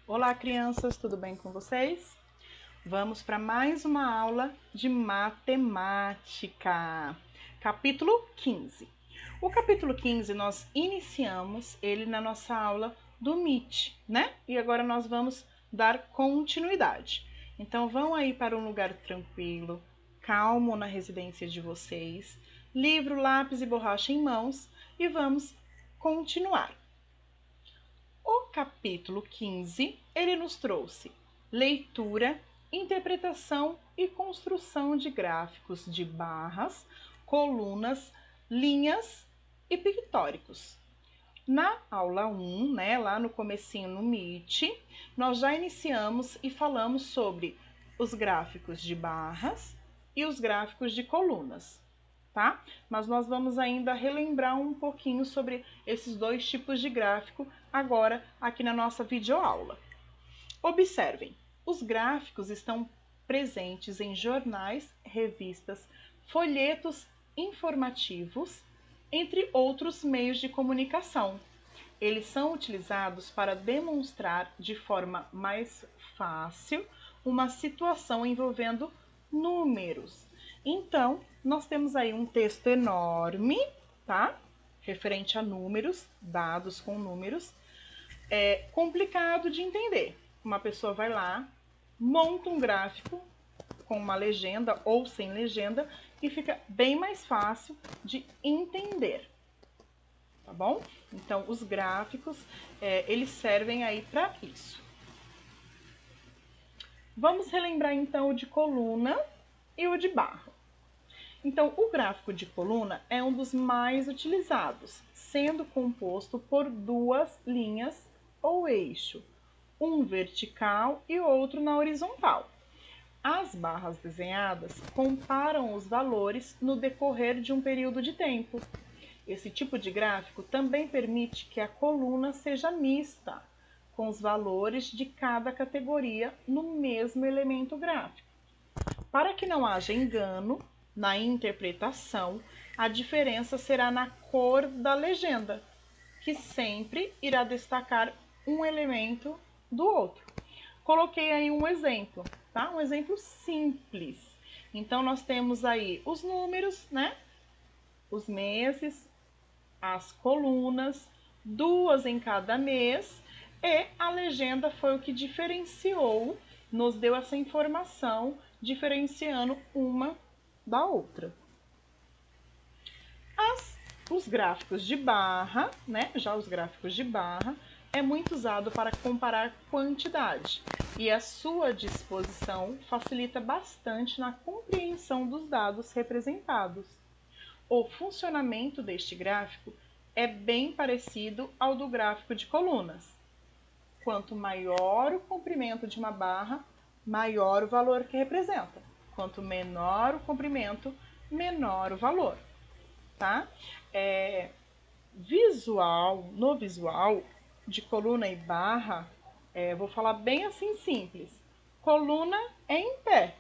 Olá, crianças, tudo bem com vocês? Vamos para mais uma aula de matemática. Capítulo 15. O capítulo 15 nós iniciamos ele na nossa aula do MIT, né? E agora nós vamos dar continuidade. Então vão aí para um lugar tranquilo, calmo na residência de vocês, livro, lápis e borracha em mãos e vamos continuar. O capítulo 15, ele nos trouxe leitura, interpretação e construção de gráficos de barras, colunas, linhas e pictóricos. Na aula 1, né, lá no comecinho no MIT, nós já iniciamos e falamos sobre os gráficos de barras e os gráficos de colunas, tá? Mas nós vamos ainda relembrar um pouquinho sobre esses dois tipos de gráfico agora aqui na nossa videoaula. Observem, os gráficos estão presentes em jornais, revistas, folhetos informativos, entre outros meios de comunicação. Eles são utilizados para demonstrar de forma mais fácil uma situação envolvendo números. Então, nós temos aí um texto enorme, tá? Referente a números, dados com números. É complicado de entender. Uma pessoa vai lá, monta um gráfico com uma legenda ou sem legenda e fica bem mais fácil de entender, tá bom? Então, os gráficos, eles servem aí para isso. Vamos relembrar então o de coluna e o de barra. Então, o gráfico de coluna é um dos mais utilizados, sendo composto por duas linhas ou eixo, um vertical e outro na horizontal. As barras desenhadas comparam os valores no decorrer de um período de tempo. Esse tipo de gráfico também permite que a coluna seja mista, com os valores de cada categoria no mesmo elemento gráfico. Para que não haja engano na interpretação, a diferença será na cor da legenda, que sempre irá destacar um elemento do outro. Coloquei aí um exemplo, tá? Um exemplo simples. Então, nós temos aí os números, né? Os meses, as colunas, duas em cada mês, e a legenda foi o que diferenciou, nos deu essa informação, diferenciando uma da outra. Os gráficos de barra, né? Já os gráficos de barra é muito usado para comparar quantidade e a sua disposição facilita bastante na compreensão dos dados representados. O funcionamento deste gráfico é bem parecido ao do gráfico de colunas. Quanto maior o comprimento de uma barra, maior o valor que representa. Quanto menor o comprimento, menor o valor, tá? No visual de coluna e barra, vou falar bem assim simples. Coluna é em pé,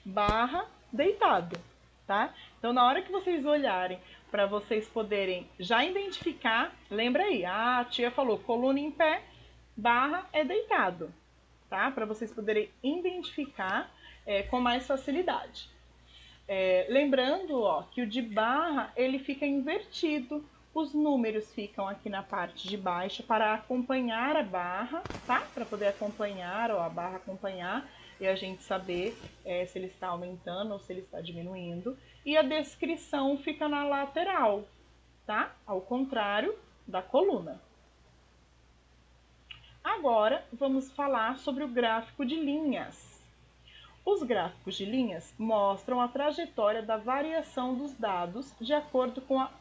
barra deitado, tá? Então, na hora que vocês olharem, para vocês poderem já identificar, lembra aí, a tia falou coluna em pé, barra é deitado, tá? Para vocês poderem identificar com mais facilidade. Lembrando, ó, que o de barra ele fica invertido, os números ficam aqui na parte de baixo para acompanhar a barra, tá? Para poder acompanhar, ó, a barra acompanhar e a gente saber se ele está aumentando ou se ele está diminuindo. E a descrição fica na lateral, tá? Ao contrário da coluna. Agora vamos falar sobre o gráfico de linhas. Os gráficos de linhas mostram a trajetória da variação dos dados de acordo com a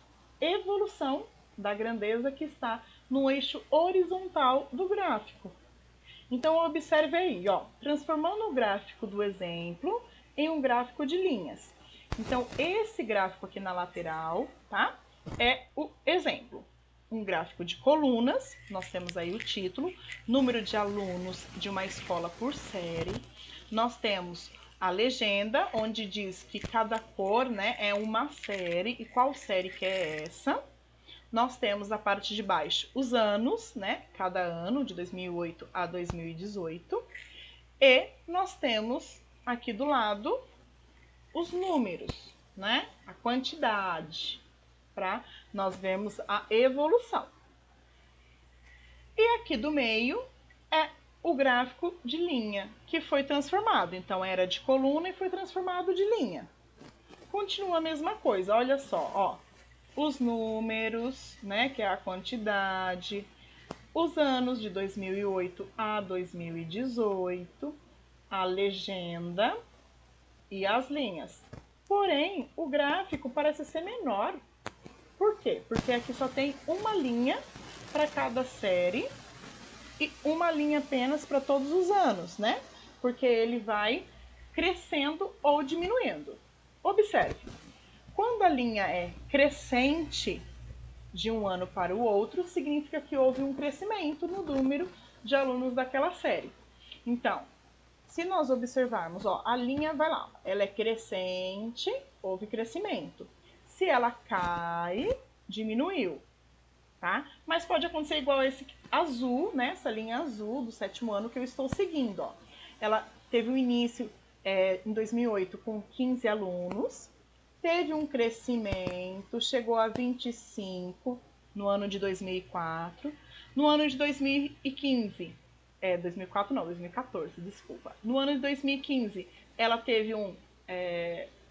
evolução da grandeza que está no eixo horizontal do gráfico. Então, observe aí, ó, transformando o gráfico do exemplo em um gráfico de linhas. Então, esse gráfico aqui na lateral, tá? É o exemplo. Um gráfico de colunas, nós temos aí o título, número de alunos de uma escola por série. Nós temos a legenda, onde diz que cada cor, né, é uma série e qual série que é essa. nós temos na parte de baixo os anos, né? Cada ano, de 2008 a 2018. E nós temos aqui do lado os números, né? A quantidade, para nós vermos a evolução. E aqui do meio é o gráfico de linha, que foi transformado. Então, era de coluna e foi transformado de linha. Continua a mesma coisa, olha só, ó. Os números, né, que é a quantidade, os anos de 2008 a 2018, a legenda e as linhas. Porém, o gráfico parece ser menor. Por quê? Porque aqui só tem uma linha para cada série e uma linha apenas para todos os anos, né? Porque ele vai crescendo ou diminuindo. Observe, quando a linha é crescente de um ano para o outro, significa que houve um crescimento no número de alunos daquela série. Então, se nós observarmos, ó, a linha vai lá, ela é crescente, houve crescimento. Se ela cai, diminuiu, tá? Mas pode acontecer igual esse azul, né? Essa linha azul do 7º ano que eu estou seguindo, ó. Ela teve um início em 2008 com 15 alunos, teve um crescimento, chegou a 25 no ano de 2004. No ano de 2015, 2004 não, 2014, desculpa. No ano de 2015, ela teve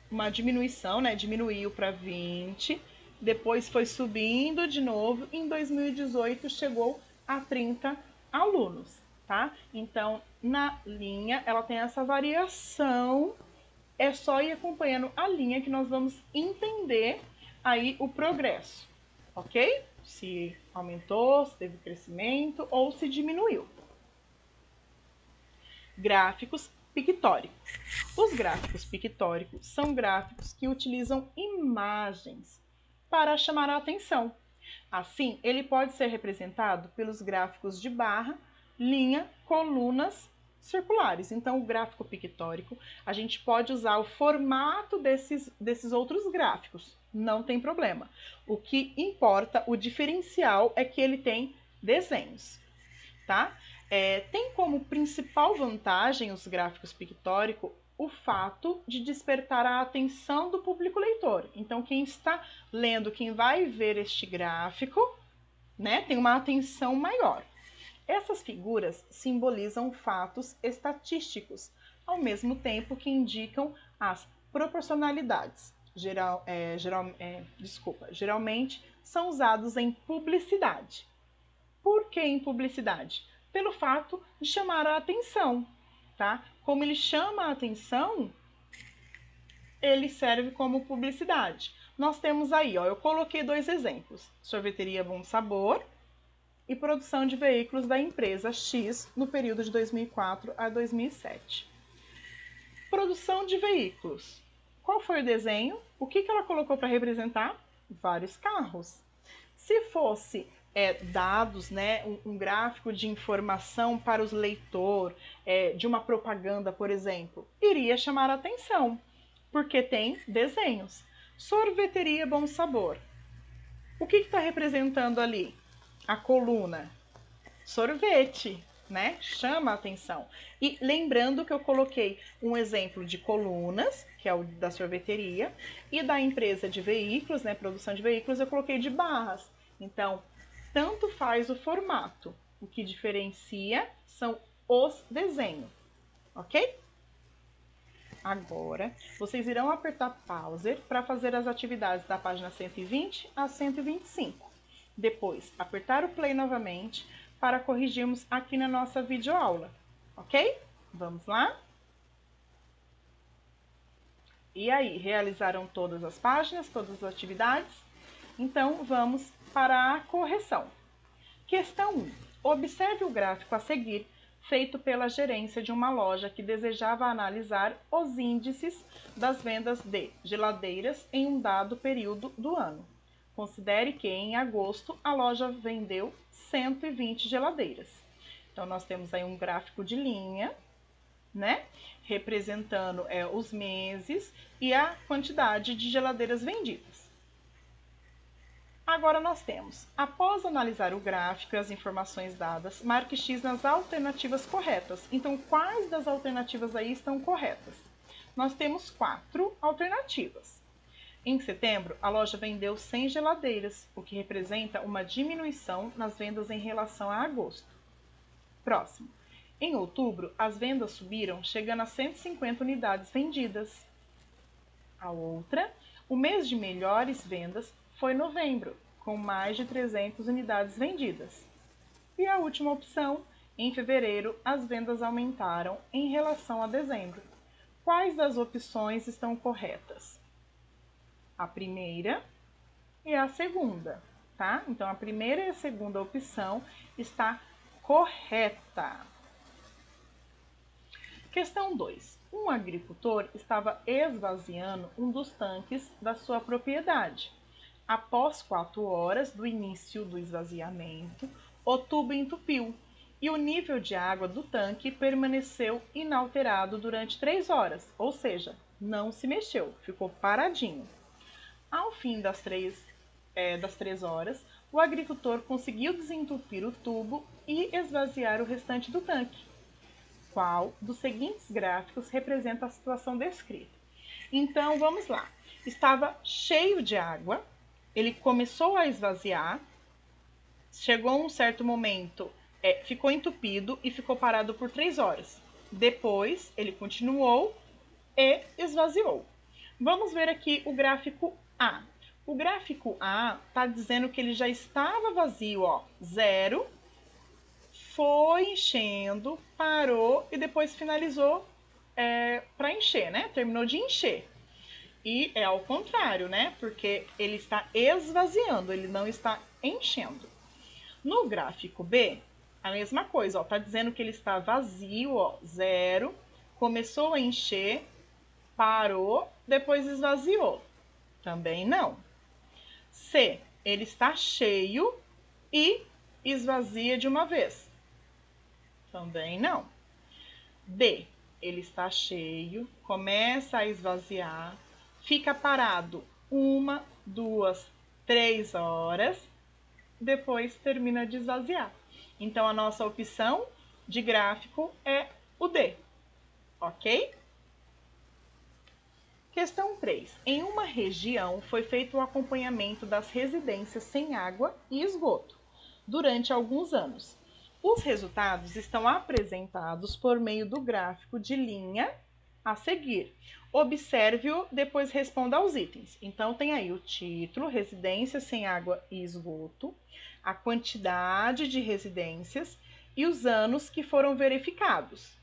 uma diminuição, né? Diminuiu para 20, depois foi subindo de novo. Em 2018 chegou a 30 alunos, tá? Então, na linha, ela tem essa variação. É só ir acompanhando a linha que nós vamos entender aí o progresso, ok? Se aumentou, se teve crescimento ou se diminuiu. Gráficos pictóricos. Os gráficos pictóricos são gráficos que utilizam imagens para chamar a atenção. Assim, ele pode ser representado pelos gráficos de barra, linha, colunas circulares. Então, o gráfico pictórico, a gente pode usar o formato desses outros gráficos, não tem problema. O que importa, o diferencial, é que ele tem desenhos, tá? Tem como principal vantagem os gráficos pictóricos o fato de despertar a atenção do público leitor. Então, quem está lendo, quem vai ver este gráfico, né, tem uma atenção maior. Essas figuras simbolizam fatos estatísticos, ao mesmo tempo que indicam as proporcionalidades. Geralmente são usados em publicidade. Por que em publicidade? Pelo fato de chamar a atenção, tá? Como ele chama a atenção, ele serve como publicidade. Nós temos aí, ó, eu coloquei 2 exemplos: Sorveteria Bom Sabor e produção de veículos da empresa X no período de 2004 a 2007. Produção de veículos. Qual foi o desenho? O que ela colocou para representar? Vários carros. Se fosse dados, né, um gráfico de informação para os leitores, de uma propaganda, por exemplo, iria chamar a atenção, porque tem desenhos. Sorveteria Bom Sabor. O que está representando ali? A coluna. Sorvete, né? Chama a atenção. E lembrando que eu coloquei um exemplo de colunas, que é o da sorveteria, e da empresa de veículos, né? Produção de veículos, eu coloquei de barras. Então, tanto faz o formato. O que diferencia são os desenhos, ok? Agora, vocês irão apertar pause para fazer as atividades da página 120 a 125. Depois, apertar o play novamente para corrigirmos aqui na nossa videoaula, ok? Vamos lá? E aí, realizaram todas as páginas, todas as atividades? Então, vamos para a correção. Questão 1. Observe o gráfico a seguir, feito pela gerência de uma loja que desejava analisar os índices das vendas de geladeiras em um dado período do ano. Considere que em agosto a loja vendeu 120 geladeiras. Então, nós temos aí um gráfico de linha, né? Representando os meses e a quantidade de geladeiras vendidas. Agora nós temos, após analisar o gráfico e as informações dadas, marque X nas alternativas corretas. Então, quais das alternativas aí estão corretas? Nós temos 4 alternativas. Em setembro, a loja vendeu 100 geladeiras, o que representa uma diminuição nas vendas em relação a agosto. Próximo. Em outubro, as vendas subiram, chegando a 150 unidades vendidas. A outra, o mês de melhores vendas foi novembro, com mais de 300 unidades vendidas. E a última opção, em fevereiro, as vendas aumentaram em relação a dezembro. Quais das opções estão corretas? A primeira e a segunda, tá? Então, a primeira e a segunda opção está correta. Questão 2. Um agricultor estava esvaziando um dos tanques da sua propriedade. Após 4 horas do início do esvaziamento, o tubo entupiu e o nível de água do tanque permaneceu inalterado durante 3 horas, ou seja, não se mexeu, ficou paradinho. Ao fim das 3 horas, o agricultor conseguiu desentupir o tubo e esvaziar o restante do tanque. Qual dos seguintes gráficos representa a situação descrita? Então, vamos lá. Estava cheio de água, ele começou a esvaziar, chegou um certo momento, ficou entupido e ficou parado por 3 horas. Depois, ele continuou e esvaziou. Vamos ver aqui o gráfico A. O gráfico A está dizendo que ele já estava vazio, ó, 0, foi enchendo, parou e depois finalizou para encher, né? Terminou de encher. E é ao contrário, né? Porque ele está esvaziando, ele não está enchendo. No gráfico B, a mesma coisa, ó, tá dizendo que ele está vazio, ó, 0, começou a encher, parou, depois esvaziou. Também não. C, ele está cheio e esvazia de uma vez. Também não. D, ele está cheio, começa a esvaziar, fica parado 1, 2, 3 horas, depois termina de esvaziar. Então, a nossa opção de gráfico é o D, ok? Questão 3. Em uma região foi feito o acompanhamento das residências sem água e esgoto durante alguns anos. Os resultados estão apresentados por meio do gráfico de linha a seguir. Observe-o, depois responda aos itens. Então, tem aí o título, residências sem água e esgoto, a quantidade de residências e os anos que foram verificados.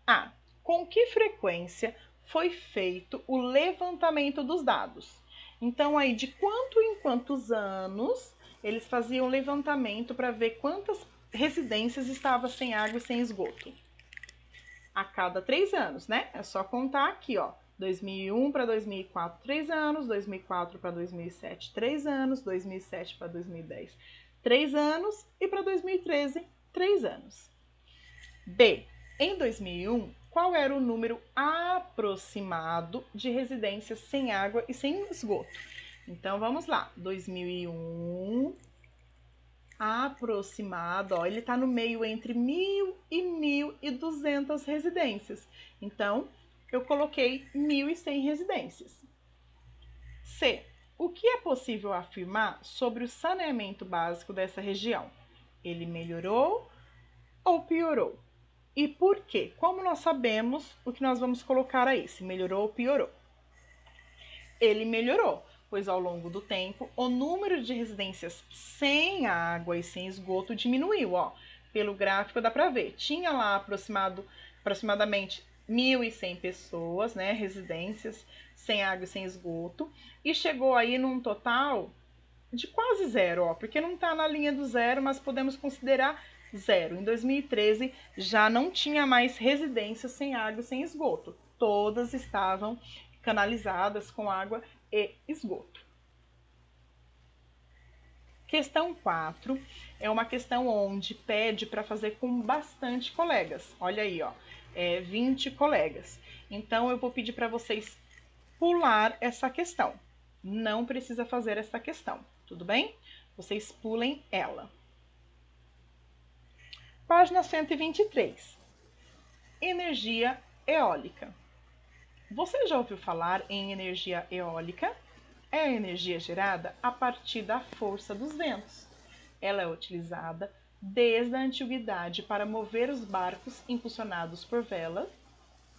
A. Com que frequência foi feito o levantamento dos dados? Então, aí, de quanto em quantos anos eles faziam levantamento para ver quantas residências estavam sem água e sem esgoto? A cada 3 anos, né? É só contar aqui, ó. 2001 para 2004, 3 anos. 2004 para 2007, 3 anos. 2007 para 2010, 3 anos. E para 2013, 3 anos. B. Em 2001, qual era o número aproximado de residências sem água e sem esgoto? Então, vamos lá. 2001, aproximado, ó, ele está no meio entre 1.000 e 1.200 residências. Então, eu coloquei 1.100 residências. C. O que é possível afirmar sobre o saneamento básico dessa região? Ele melhorou ou piorou? E por quê? Como nós sabemos o que nós vamos colocar aí, se melhorou ou piorou? Ele melhorou, pois ao longo do tempo o número de residências sem água e sem esgoto diminuiu, ó. Pelo gráfico dá para ver, tinha lá aproximadamente 1.100 pessoas, né, residências sem água e sem esgoto, e chegou aí num total de quase 0, ó, porque não está na linha do 0, mas podemos considerar 0. Em 2013 já não tinha mais residências sem água e sem esgoto. Todas estavam canalizadas com água e esgoto. Questão 4 é uma questão onde pede para fazer com bastante colegas. Olha aí, ó, 20 colegas. Então, eu vou pedir para vocês pular essa questão. Não precisa fazer essa questão, tudo bem? Vocês pulem ela. Página 123. Energia eólica. Você já ouviu falar em energia eólica? É a energia gerada a partir da força dos ventos. Ela é utilizada desde a antiguidade para mover os barcos impulsionados por velas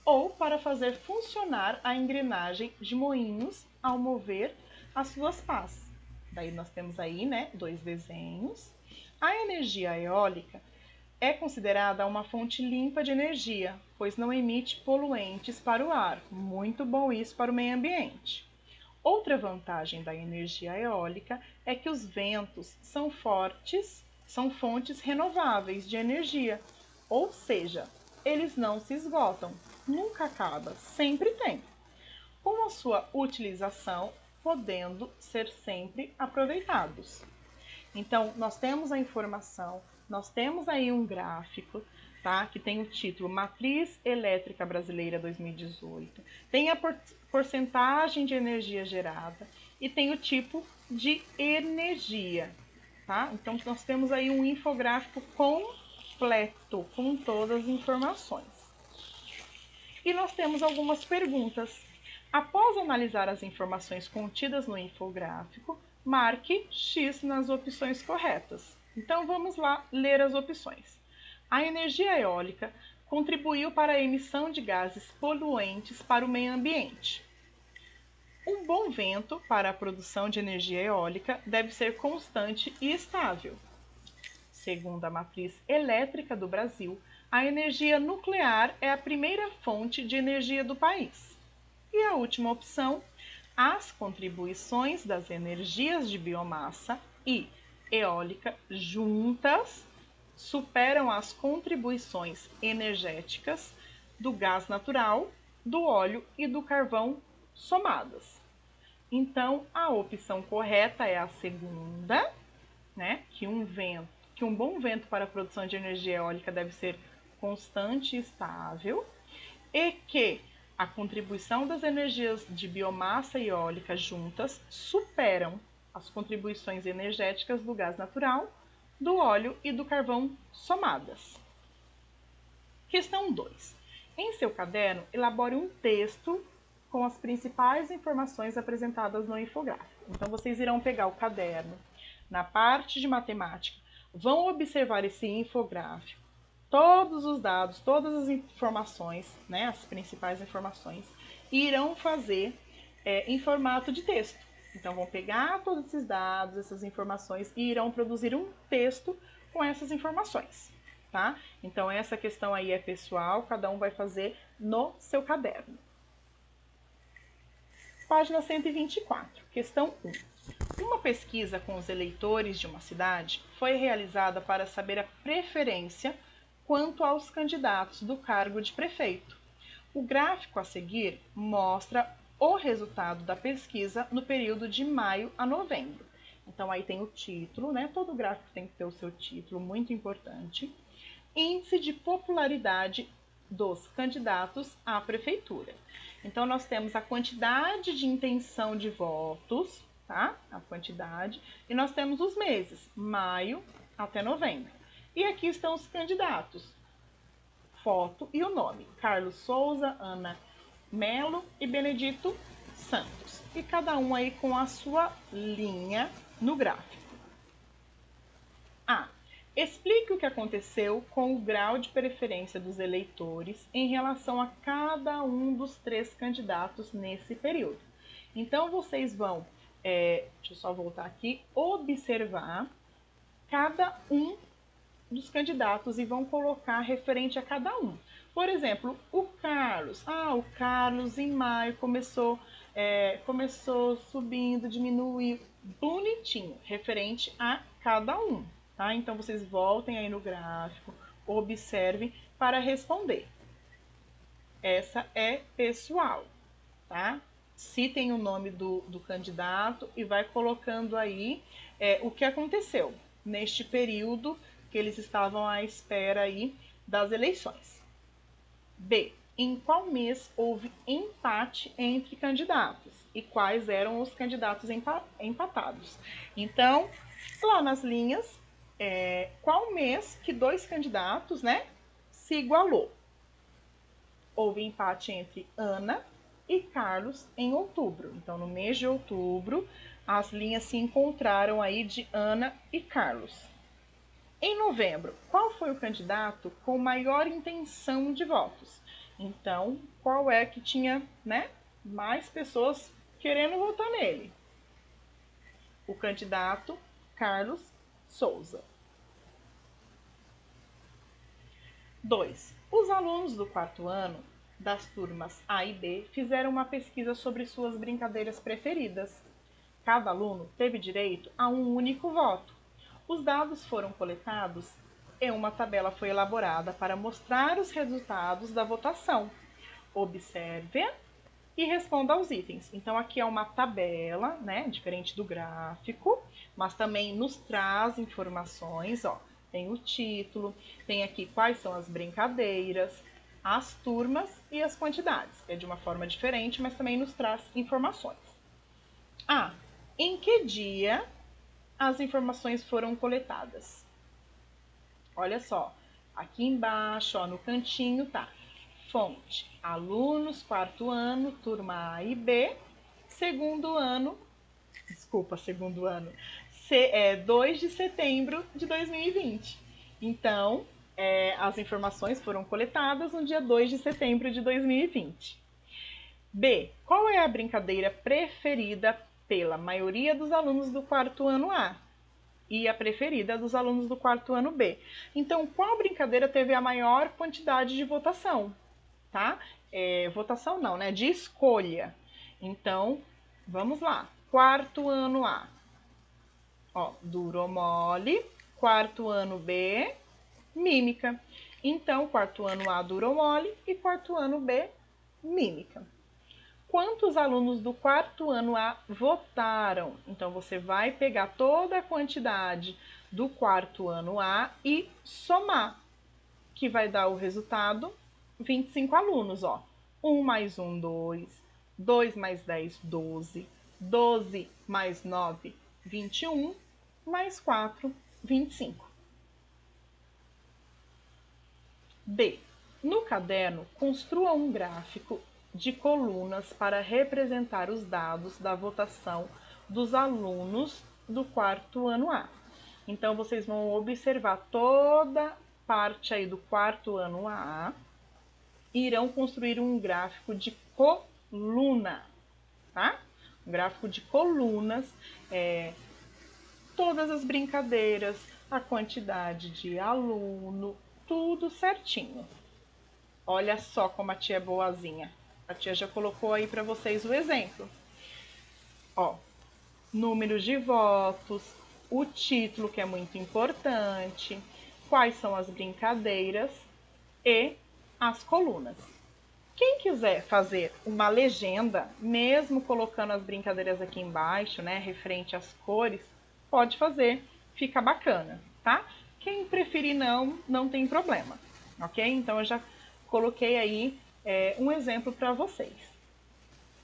ou para fazer funcionar a engrenagem de moinhos ao mover as suas pás. Daí nós temos aí, né, dois desenhos. A energia eólica é considerada uma fonte limpa de energia, pois não emite poluentes para o ar. Muito bom isso para o meio ambiente. Outra vantagem da energia eólica é que os ventos são fontes renováveis de energia, ou seja, eles não se esgotam, nunca acaba, sempre tem, com a sua utilização podendo ser sempre aproveitados. Então, nós temos a informação, nós temos aí um gráfico, tá? Que tem o título Matriz Elétrica Brasileira 2018, tem a porcentagem de energia gerada e tem o tipo de energia, tá? Então, nós temos aí um infográfico completo com todas as informações. E nós temos algumas perguntas. Após analisar as informações contidas no infográfico, marque X nas opções corretas. Então vamos lá ler as opções. A energia eólica contribuiu para a emissão de gases poluentes para o meio ambiente. Um bom vento para a produção de energia eólica deve ser constante e estável. Segundo a Matriz Elétrica do Brasil, a energia nuclear é a primeira fonte de energia do país. E a última opção, as contribuições das energias de biomassa e eólica juntas superam as contribuições energéticas do gás natural, do óleo e do carvão somadas. Então, a opção correta é a segunda, né? Que um bom vento para a produção de energia eólica deve ser constante e estável, e que a contribuição das energias de biomassa e eólica juntas superam as contribuições energéticas do gás natural, do óleo e do carvão somadas. Questão 2. Em seu caderno, elabore um texto com as principais informações apresentadas no infográfico. Então, vocês irão pegar o caderno, na parte de matemática, vão observar esse infográfico, todos os dados, todas as informações, né, as principais informações, e irão fazer em formato de texto. Então, vão pegar todos esses dados, essas informações, e irão produzir um texto com essas informações, tá? Então, essa questão aí é pessoal, cada um vai fazer no seu caderno. Página 124, questão 1. Uma pesquisa com os eleitores de uma cidade foi realizada para saber a preferência quanto aos candidatos do cargo de prefeito. O gráfico a seguir mostra o resultado da pesquisa no período de maio a novembro. Então, aí tem o título, né? Todo gráfico tem que ter o seu título, muito importante. Índice de popularidade dos candidatos à prefeitura. Então, nós temos a quantidade de intenção de votos, tá? A quantidade. E nós temos os meses, maio até novembro. E aqui estão os candidatos. Foto e o nome. Carlos Souza, Ana Melo e Benedito Santos. E cada um aí com a sua linha no gráfico. A. Explique o que aconteceu com o grau de preferência dos eleitores em relação a cada um dos 3 candidatos nesse período. Então, vocês vão, deixa eu só voltar aqui, observar cada um dos candidatos e vão colocar referente a cada um. Por exemplo, o Carlos. O Carlos em maio começou subindo, diminuiu, bonitinho, referente a cada um. Tá? Então, vocês voltem aí no gráfico, observem para responder. Essa é pessoal, tá? Citem o nome do candidato e vai colocando aí o que aconteceu neste período que eles estavam à espera aí das eleições. B. Em qual mês houve empate entre candidatos? e quais eram os candidatos empatados. Então, lá nas linhas, qual mês que dois candidatos, né, se igualou? Houve empate entre Ana e Carlos em outubro. Então, no mês de outubro, as linhas se encontraram aí de Ana e Carlos. Em novembro, qual foi o candidato com maior intenção de votos? Então, qual é que tinha, né, mais pessoas querendo votar nele? O candidato Carlos Souza. 2. Os alunos do quarto ano das turmas A e B fizeram uma pesquisa sobre suas brincadeiras preferidas. Cada aluno teve direito a um único voto. Os dados foram coletados e uma tabela foi elaborada para mostrar os resultados da votação. Observe e responda aos itens. Então, aqui é uma tabela, né, diferente do gráfico, mas também nos traz informações, ó. Tem o título, tem aqui quais são as brincadeiras, as turmas e as quantidades. É de uma forma diferente, mas também nos traz informações. Em que dia as informações foram coletadas? Olha só, aqui embaixo, ó, no cantinho, tá. Fonte: alunos, quarto ano, turma A e B, segundo ano, 2 de setembro de 2020. Então, as informações foram coletadas no dia 2 de setembro de 2020. B. Qual é a brincadeira preferida pela maioria dos alunos do quarto ano A? E a preferida dos alunos do quarto ano B. Então, qual brincadeira teve a maior quantidade de votação? Tá? Votação não, né? De escolha. Então, vamos lá. Quarto ano A. Ó, duro ou mole. Quarto ano B, mímica. Então, quarto ano A, duro ou mole. E quarto ano B, mímica. Quantos alunos do quarto ano A votaram? Então, você vai pegar toda a quantidade do quarto ano A e somar, que vai dar o resultado 25 alunos, ó. 1 mais 1, 2. 2 mais 10, 12. 12 mais 9, 21. Mais 4, 25. B. No caderno, construa um gráfico de colunas para representar os dados da votação dos alunos do quarto ano A. Então, vocês vão observar toda parte aí do quarto ano A e irão construir um gráfico de coluna, tá? Um gráfico de colunas, todas as brincadeiras, a quantidade de aluno, tudo certinho. Olha só como a tia é boazinha. A tia já colocou aí para vocês o exemplo. Ó, números de votos, o título, que é muito importante, quais são as brincadeiras e as colunas. Quem quiser fazer uma legenda, mesmo colocando as brincadeiras aqui embaixo, né, referente às cores, pode fazer, fica bacana, tá? Quem preferir não tem problema, ok? Então, eu já coloquei aí um exemplo para vocês.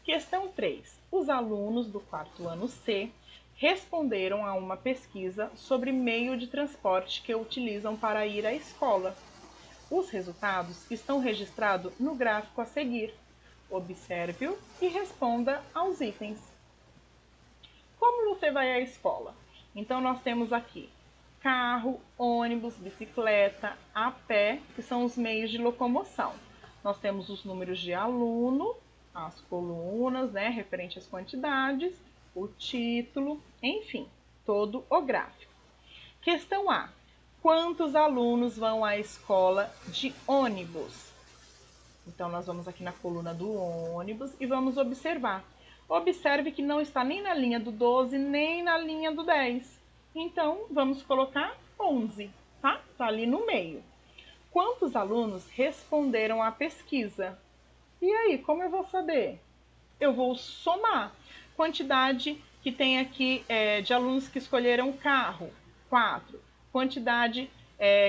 Questão 3. Os alunos do quarto ano C responderam a uma pesquisa sobre meio de transporte que utilizam para ir à escola. Os resultados estão registrados no gráfico a seguir. Observe-o e responda aos itens. Como você vai à escola? Então, nós temos aqui carro, ônibus, bicicleta, a pé, que são os meios de locomoção. Nós temos os números de aluno, as colunas, né, referente às quantidades, o título, enfim, todo o gráfico. Questão A. Quantos alunos vão à escola de ônibus? Então, nós vamos aqui na coluna do ônibus e vamos observar. Observe que não está nem na linha do 12, nem na linha do 10. Então, vamos colocar 11, tá? Tá ali no meio. Quantos alunos responderam à pesquisa? E aí, como eu vou saber? Eu vou somar. Quantidade que tem aqui de alunos que escolheram carro, 4. Quantidade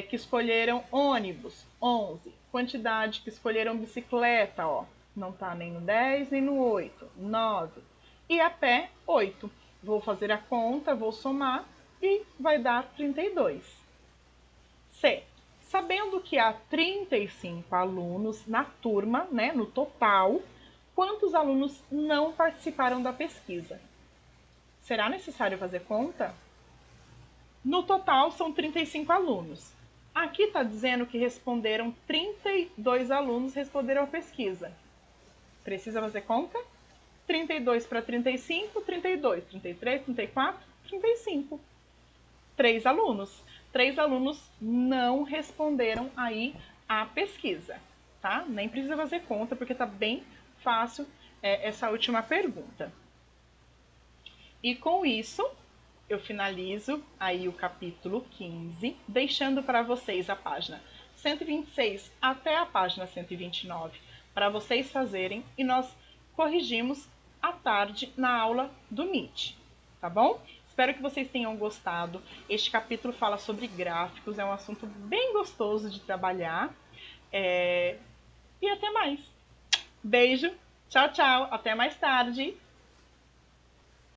que escolheram ônibus, 11. Quantidade que escolheram bicicleta, ó, não tá nem no 10 nem no 8, 9. e a pé 8. Vou fazer a conta, vou somar e vai dar 32. C. Sabendo que há 35 alunos na turma, né, no total, quantos alunos não participaram da pesquisa? Será necessário fazer conta? No total, são 35 alunos. Aqui está dizendo que responderam 32 alunos responderam a pesquisa. Precisa fazer conta? 32 para 35, 32, 33, 34, 35. 3 alunos. 3 alunos não responderam aí a pesquisa, tá? Nem precisa fazer conta, porque tá bem fácil essa última pergunta. E com isso, eu finalizo aí o capítulo 15, deixando para vocês a página 126 até a página 129, para vocês fazerem e nós corrigimos à tarde na aula do Meet, tá bom? Espero que vocês tenham gostado. Este capítulo fala sobre gráficos, é um assunto bem gostoso de trabalhar. E até mais. Beijo, tchau, tchau, até mais tarde.